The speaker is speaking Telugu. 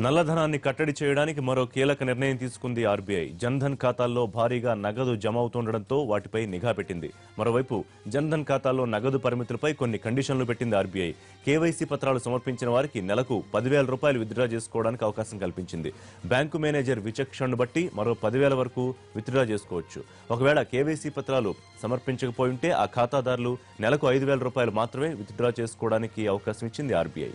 నల్లధనాన్ని కట్టడి చేయడానికి మరో కీలక నిర్ణయం తీసుకుంది ఆర్బీఐ. జన్ధన్ ఖాతాల్లో భారీగా నగదు జమ అవుతుండటంతో వాటిపై నిఘా పెట్టింది. మరోవైపు జన్ధన్ ఖాతాల్లో నగదు పరిమితులపై కొన్ని కండిషన్లు పెట్టింది ఆర్బీఐ. కేవైసీ పత్రాలు సమర్పించిన వారికి నెలకు 10,000 రూపాయలు విత్డ్రా చేసుకోవడానికి అవకాశం కల్పించింది. బ్యాంకు మేనేజర్ విచక్షణను బట్టి మరో 10,000 వరకు విత్డ్రా చేసుకోవచ్చు. ఒకవేళ కేవైసీ పత్రాలు సమర్పించకపోయి ఉంటే ఆ ఖాతాదారులు నెలకు 5,000 రూపాయలు మాత్రమే విత్డ్రా చేసుకోవడానికి అవకాశం ఇచ్చింది ఆర్బీఐ.